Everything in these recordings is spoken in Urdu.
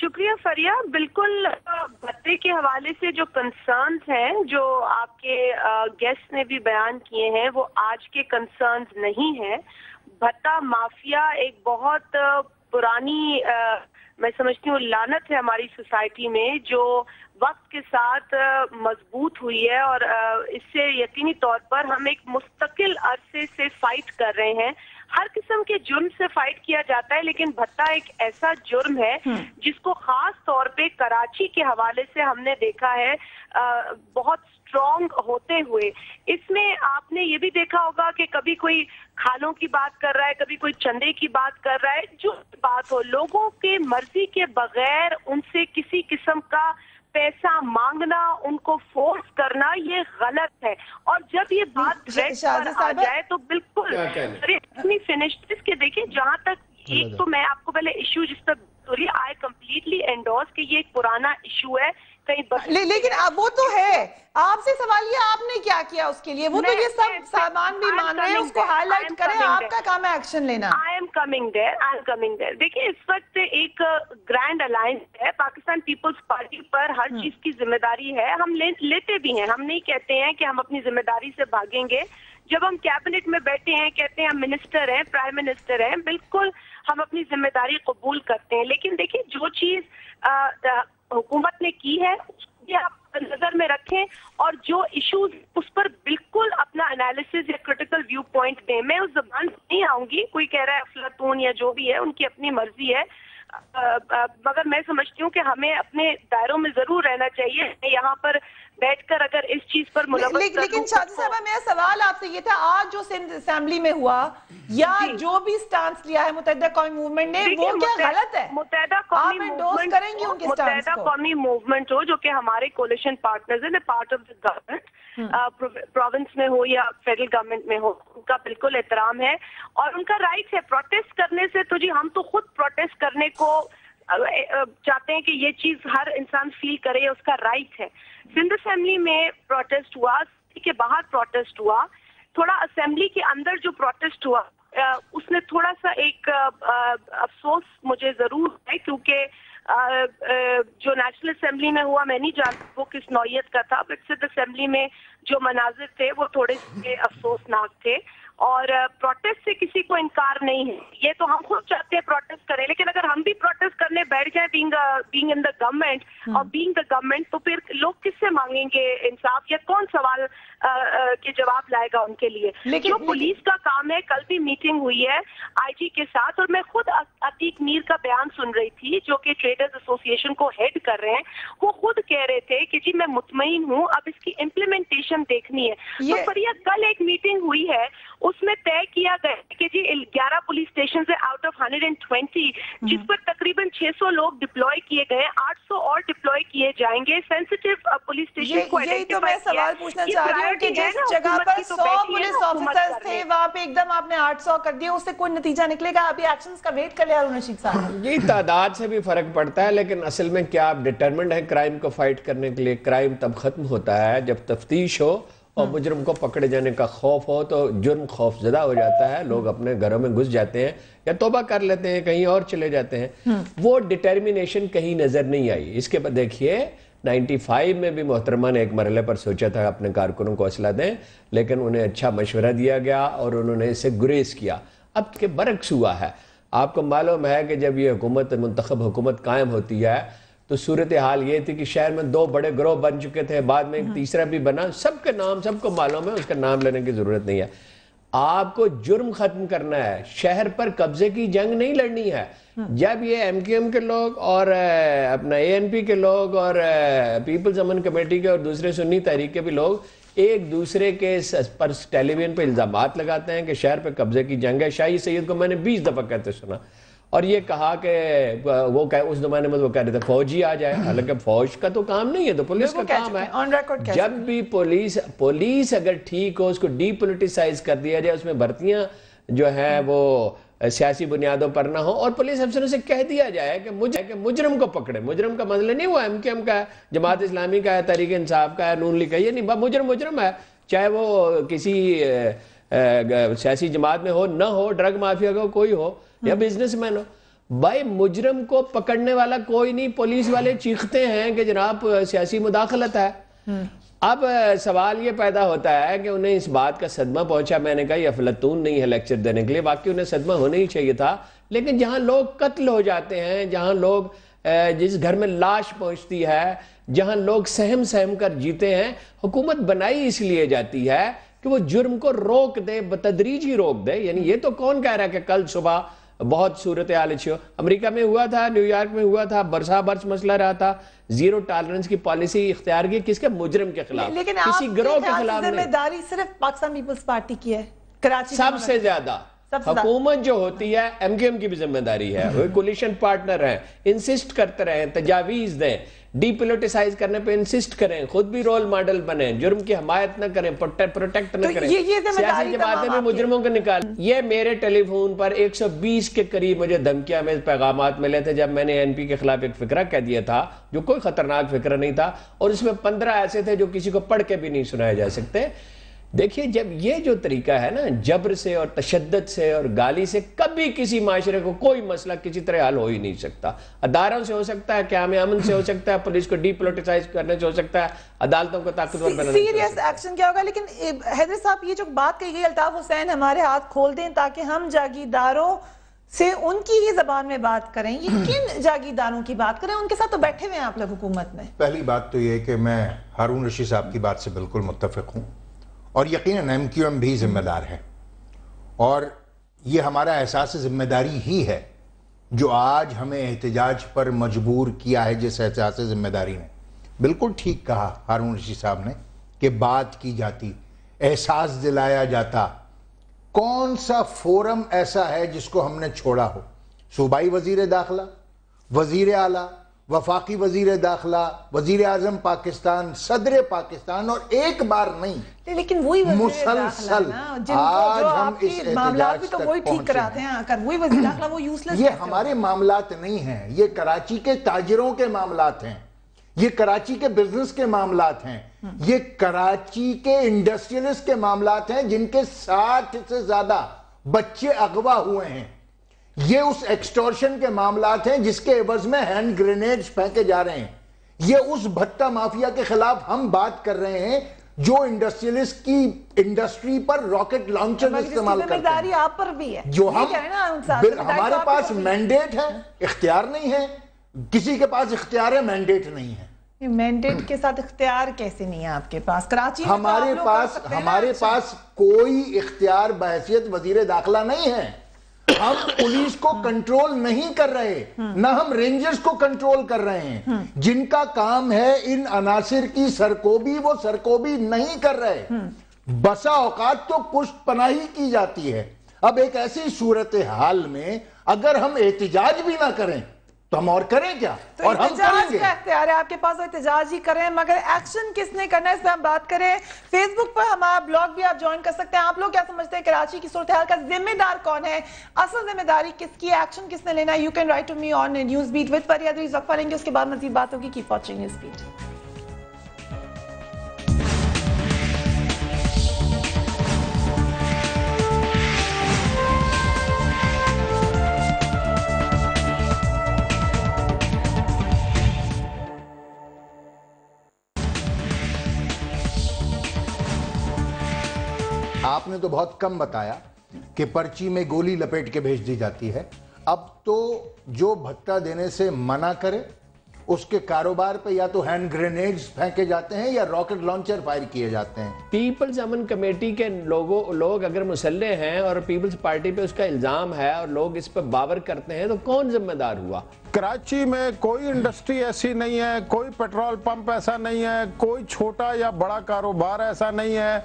شکریہ فریہ. بالکل بھتے کے حوالے سے جو کنسرنز ہیں جو آپ کے گیسٹ نے بھی بیان کیے ہیں وہ آج کے کنسرنز نہیں ہیں. بھتا مافیا ایک بہت پرانی میں سمجھتی ہوں لعنت ہے ہماری سوسائٹی میں جو وقت کے ساتھ مضبوط ہوئی ہے اور اس سے یقینی طور پر ہم ایک مستقل عرصے سے فائٹ کر رہے ہیں. ہر قسم کے جرم سے فائٹ کیا جاتا ہے لیکن بھتا ایک ایسا جرم ہے جس کو خاص طور پہ کراچی کے حوالے سے ہم نے دیکھا ہے بہت اسٹرانگ ہوتے ہوئے. اس میں آپ نے یہ بھی دیکھا ہوگا کہ کبھی کوئی کھالوں کی بات کر رہا ہے, کبھی کوئی چندے کی بات کر رہا ہے. جو بات ہو, لوگوں کے مرضی کے بغیر ان سے کسی قسم کا پیسہ مانگنا, ان کو فورس کرنا, یہ غلط ہے. اور جب یہ بات ریٹ پر آ جائے تو بالکل فنش کے دیکھیں جہاں تک ایک تو میں آپ کو پہلے ایشو جس پر آئی کمپلیٹلی انڈورس کہ یہ ایک پرانا ایشو ہے لیکن اب وہ تو ہے. آپ سے سوال یہ آپ نے کیا کیا اس کے لیے؟ وہ تو یہ سب سامان بھی مان رہے ہیں, اس کو ہائی لائٹ کریں. آپ کا کام ہے ایکشن لینا. آئی ایم کمنگ دیر. دیکھیں اس وقت ایک گرینڈ الائنس ہے پاکستان پیپلز پارٹی پر, ہر چیز کی ذمہ داری ہے, ہم لیتے بھی ہیں. ہم نہیں کہتے ہیں کہ ہم اپنی ذمہ داری سے بھاگیں گے. جب ہم کیبنٹ میں بیٹھے ہیں کہتے ہیں ہم منسٹر ہیں, پرائم منسٹر ہیں, بالکل ہم اپنی ذمہ داری قبول کرتے ہیں. لیکن دیکھیں جو چیز حکومت نے کی ہے اس کو بھی آپ نظر میں رکھیں اور جو ایشوز اس پر بالکل اپنا انالیسز یا کریٹیکل ویو پوائنٹ دیں. میں اس زبان نہیں آؤں گی, کوئی کہہ رہا ہے افلاطون یا جو بھی ہے ان کی اپنی مرضی ہے, مگر میں سمجھتی ہوں کہ ہمیں اپنے دائروں میں ضرور رہنا چاہیے. یہاں پر بیٹھ کر اگر اس چیز پر ملوث لیکن شادی صاحبہ میرا سوال آپ سے یہ تھا, آج جو سندھ اسمبلی میں ہوا یا جو بھی سٹانس لیا ہے متحدہ قومی موومنٹ نے, وہ کیا غلط ہے؟ متحدہ قومی موومنٹ ہو جو کہ ہمارے کولیشن پارٹنرز ہیں, part of the government, province میں ہو یا فیڈرل گورنمنٹ میں ہو, ان کا بالکل احترام ہے اور ان کا رائٹ ہے پروٹیسٹ کرنے سے. تو جی ہم تو خود پروٹیسٹ کرنے کو چاہتے ہیں کہ یہ چیز ہر انسان فیل کرے, اس کا رائٹ ہے. سندھ اسمبلی میں پروٹیسٹ ہوا, کے باہر پروٹیسٹ ہوا, تھوڑا اسمبلی کے اندر جو پروٹیسٹ ہوا اس نے تھوڑا سا ایک افسوس مجھے ضرور ہے کیونکہ جو نیشنل اسمبلی میں ہوا میں نہیں جانتی وہ کس نوعیت کا تھا, بٹ سندھ اسمبلی میں جو مناظر تھے وہ تھوڑے سے افسوسناک تھے. اور پروٹیسٹ سے کسی کو انکار نہیں ہے, یہ تو ہم خود چاہتے ہیں پروٹیسٹ کریں, لیکن اگر ہم بھی پروٹیسٹ کرنے بیٹھ جائیں بینگ ان دا گورنمنٹ اور بینگ دا گورنمنٹ تو پھر لوگ کس سے مانگیں گے انصاف, یا کون سوال کے جواب لائے گا ان کے لیے. جو پولیس کا کام ہے, کل بھی میٹنگ ہوئی ہے آئی جی کے ساتھ اور میں خود عتیق میر کا بیان سن رہی تھی جو کہ ٹریڈرز ایسوسیشن کو ہیڈ کر رہے ہیں. وہ خود کہہ رہے تھے کہ جی میں مطمئن ہوں, اب اس کی امپلیمنٹیشن دیکھنی ہے. تو فریہ کل ایک میٹنگ ہوئی ہے, اس میں طے کیا گیا کہ جی 11 پولیس اسٹیشن سے آؤٹ آف 120 جس پر تقریباً 600 لوگ ڈپلوائے کیے گئے, 800 اور ڈپلوائے کیے جائیں گے. سینسیٹیو پولیس اسٹیشن کو یہی تو میں سوال پوچھنا چاہ رہی ہوں کہ جس جگہ پر 100 پولیس آفیسرز تھے وہاں پہ ایک دم آپ نے 800 کر دیا, اس سے کوئی نتیجہ نکلے گا؟ ابھی ایکشنز کا ویٹ کر لیا ہارون رشید صاحب. یہ تعداد سے بھی فرق پڑتا ہے, لیکن اصل میں کیا آپ ڈیٹرمنڈ ہیں کرائم کو فائٹ کرنے کے لیے؟ کرائم تب ختم ہوتا ہے جب تفتیش ہو اور مجرم کو پکڑے جانے کا خوف ہو, تو جرم خوف زدہ ہو جاتا ہے, لوگ اپنے گھروں میں گھس جاتے ہیں یا توبہ کر لیتے ہیں, کہیں اور چلے جاتے ہیں. وہ ڈٹرمنیشن کہیں نظر نہیں آئی. اس کے بعد دیکھیے 95 میں بھی محترمہ نے ایک مرحلے پر سوچا تھا اپنے کارکنوں کو اسلحہ دیں, لیکن انہیں اچھا مشورہ دیا گیا اور انہوں نے اسے گریز کیا. اب کے برعکس ہوا ہے. آپ کو معلوم ہے کہ جب یہ حکومت منتخب حکومت قائم ہوتی ہے تو صورتحال یہ تھی کہ شہر میں 2 بڑے گروہ بن چکے تھے, بعد میں ایک تیسرا بھی بنا, سب کے نام سب کو معلوم ہے, اس کا نام لینے کی ضرورت نہیں ہے. آپ کو جرم ختم کرنا ہے, شہر پر قبضے کی جنگ نہیں لڑنی ہے. جب یہ ایم کیو ایم کے لوگ اور اپنا اے این پی کے لوگ اور پیپلز امن کمیٹی کے اور دوسرے سنی تحریک کے بھی لوگ ایک دوسرے کے پر ٹیلی ویژن پہ الزامات لگاتے ہیں کہ شہر پہ قبضے کی جنگ ہے. شاہی سید کو میں نے 20 دفعہ کہتے سنا, اور یہ کہا کہ وہ اس زمانے میں وہ کہہ رہے تھے فوجی آ جائے, حالانکہ فوج کا تو کام نہیں ہے, تو پولیس کا کام ہے. جب بھی پولیس اگر ٹھیک ہو, اس کو ڈی پولیٹیسائز کر دیا جائے, اس میں بھرتیاں جو ہیں وہ سیاسی بنیادوں پر نہ ہو, اور پولیس افسروں سے کہہ دیا جائے کہ مجرم کو پکڑے. مجرم کا مسئلہ نہیں, وہ ایم کیو ایم کا ہے, جماعت اسلامی کا ہے, تحریک انصاف کا ہے, نون لیگ کا ہے, یہ نہیں, مجرم ہے, چاہے وہ کسی سیاسی جماعت میں ہو نہ ہو, ڈرگ مافیا کا کوئی ہو یا بزنس مین ہو. بھائی مجرم کو پکڑنے والا کوئی نہیں، پولیس والے چیختے ہیں کہ جناب سیاسی مداخلت ہے۔ اب سوال یہ پیدا ہوتا ہے کہ انہیں اس بات کا صدمہ پہنچا، میں نے کہا یہ افلاطون نہیں ہے لیکچر دینے کے لیے، واقعی انہیں صدمہ ہونا ہی چاہیے تھا، لیکن جہاں لوگ قتل ہو جاتے ہیں، جہاں لوگ جس گھر میں لاش پہنچتی ہے، جہاں لوگ سہم سہم کر جیتے ہیں، حکومت بنائی اس لیے جاتی ہے کہ وہ جرم کو روک دے، بتدریج ہی روک دے۔ یعنی یہ تو کون کہہ رہا ہے کہ کل صبح بہت صورتحال اچھی ہو؟ امریکہ میں ہوا تھا، نیو یارک میں ہوا تھا، برسا برس مسئلہ رہا تھا، زیرو ٹالرنس کی پالیسی اختیار کی، کس کے؟ مجرم کے خلاف، لیکن کسی گروہ کے خلاف نہیں۔ ذمہ داری صرف پاکستان پیپلز پارٹی کی ہے، کراچی سب سے زیادہ حکومت جو ہوتی ہے، ایم کیو ایم کی بھی ذمہ داری ہے، وہ کولیشن پارٹنر ہیں، انسسٹ کرتے رہیں، تجاویز دیں، ڈی پولیٹیسائز کرنے پہ انسسٹ کریں، خود بھی رول ماڈل بنیں، جرم کی حمایت نہ کریں، پروٹیکٹ نہ کریں، سیاسی جماعتیں بھی مجرموں کو نکال۔ یہ میرے ٹیلی فون پر 120 کے قریب مجھے دھمکیاں میں پیغامات ملے تھے جب میں نے این پی کے خلاف ایک فقرہ کہہ دیا تھا جو کوئی خطرناک فقرہ نہیں تھا، اور اس میں 15 ایسے تھے جو کسی کو پڑھ کے بھی نہیں سنائے جا سکتے۔ دیکھیے جب یہ جو طریقہ ہے نا جبر سے اور تشدد سے اور گالی سے، کبھی کسی معاشرے کو کوئی مسئلہ کسی طرح حل ہو ہی نہیں سکتا۔ اداروں سے ہو سکتا ہے، قیام امن سے ہو سکتا ہے، پولیس کو ڈی پولیٹیسائز کرنے سے ہو سکتا ہے، عدالتوں کو طاقتور بنانے سے۔ سیریس ایکشن کیا ہوگا؟ لیکن حیدر صاحب یہ جو بات کہی گئی، الطاف حسین ہمارے ہاتھ کھول دیں تاکہ ہم جاگیرداروں سے ان کی ہی زبان میں بات کریں۔ یہ کن جاگیرداروں کی بات کریں؟ ان کے ساتھ تو بیٹھے ہوئے ہیں آپ لوگ حکومت میں۔ پہلی بات تو یہ کہ میں ہارون رشید صاحب کی بات سے بالکل متفق ہوں، اور یقیناً ایم کیو ایم بھی ذمہ دار ہے، اور یہ ہمارا احساس ذمہ داری ہی ہے جو آج ہمیں احتجاج پر مجبور کیا ہے۔ جس احساس ذمہ داری نے بالکل ٹھیک کہا ہارون رشید صاحب نے کہ بات کی جاتی، احساس دلایا جاتا۔ کون سا فورم ایسا ہے جس کو ہم نے چھوڑا ہو؟ صوبائی وزیر داخلہ، وزیر اعلیٰ، وفاقی وزیر داخلہ، وزیر اعظم پاکستان، صدر پاکستان، اور ایک بار نہیں لیکن وہی مسلسل آج ہم اس احتجاج تک پہنچے ہیں۔ یہ ہمارے معاملات نہیں ہیں، یہ کراچی کے تاجروں کے معاملات ہیں، یہ کراچی کے بزنس کے معاملات ہیں، یہ کراچی کے انڈسٹریلسٹ کے معاملات ہیں جن کے 60 سے زیادہ بچے اغوا ہوئے ہیں۔ یہ اس ایکسٹورشن کے معاملات ہیں جس کے عوض میں ہینڈ گرینیڈز پھینکے جا رہے ہیں۔ یہ اس بھٹا مافیا کے خلاف ہم بات کر رہے ہیں جو انڈسٹریلسٹ کی انڈسٹری پر راکٹ لانچر استعمال کرتے ہیں۔ ذمہ داری آپ پر بھی ہے، جو ہمارے پاس مینڈیٹ ہے، اختیار نہیں ہے۔ کسی کے پاس اختیار ہے، مینڈیٹ نہیں ہے۔ مینڈیٹ کے ساتھ اختیار کیسے نہیں ہے آپ کے پاس؟ کراچی ہمارے پاس کوئی اختیار بحیثیت وزیر داخلہ نہیں ہے۔ ہم پولیس کو کنٹرول نہیں کر رہے، نہ ہم رینجرز کو کنٹرول کر رہے ہیں۔ جن کا کام ہے ان عناصر کی سرکوبی، وہ سرکوبی نہیں کر رہے۔ بسا اوقات تو پشت پناہی کی جاتی ہے۔ اب ایک ایسی صورتحال میں اگر ہم احتجاج بھی نہ کریں تو ہم اور کریں کیا؟ اور ہم کریں گے۔ کا اختیار ہے آپ کے پاس، احتجاج ہی کریں، مگر ایکشن کس نے کرنا ہے اس پہ ہم بات کریں۔ فیس بک پر ہمارا بلاگ بھی آپ جوائن کر سکتے ہیں۔ آپ لوگ کیا سمجھتے ہیں کراچی کی صورتحال کا ذمہ دار کون ہے؟ اصل ذمہ داری کس کی ہے؟ ایکشن کس نے لینا ہے؟ You can write to me on news beat with فریہ دریز۔ وقفہ لیں گے، اس کے بعد مزید بات ہوگی۔ Keep watching news beat. آپ نے تو بہت کم بتایا کہ پرچی میں گولی لپیٹ کے بھیج دی جاتی ہے۔ اب تو جو بھتہ دینے سے منع کرے اس کے کاروبار پہ یا تو ہینڈ گرینیڈز پھینکے جاتے ہیں یا راکٹ لانچر فائر کیے جاتے ہیں۔ پیپلز امن کمیٹی کے لوگ اگر مسلح ہیں اور پیپلز پارٹی پہ اس کا الزام ہے اور لوگ اس پہ باور کرتے ہیں تو کون ذمہ دار ہوا؟ کراچی میں کوئی انڈسٹری ایسی نہیں ہے، کوئی پیٹرول پمپ ایسا نہیں ہے، کوئی چھوٹا یا بڑا کاروبار ایسا نہیں ہے،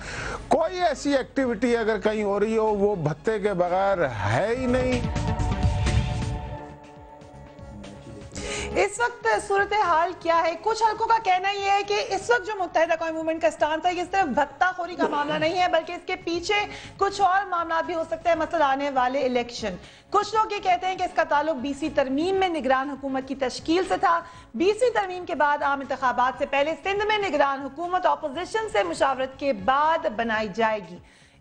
کوئی ایسی ایکٹیویٹی اگر کہیں ہو رہی ہو وہ بھتے کے بغیر ہے ہی نہیں۔ اس وقت صورتحال کیا ہے؟ کچھ حلقوں کا کہنا یہ ہے کہ اس وقت جو متحدہ قومی موومنٹ کا اسٹانس ہے یہ صرف بھتہ خوری کا معاملہ نہیں ہے بلکہ اس کے پیچھے کچھ اور معاملات بھی ہو سکتے ہیں، مثلا آنے والے الیکشن۔ کچھ لوگ یہ کہتے ہیں کہ اس کا تعلق 20ویں ترمیم میں نگران حکومت کی تشکیل سے تھا۔ 20ویں ترمیم کے بعد عام انتخابات سے پہلے سندھ میں نگران حکومت اپوزیشن سے مشاورت کے بعد بنائی جائے گی۔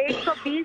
120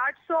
800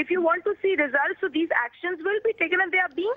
If you want to see results, so these actions will be taken and they are being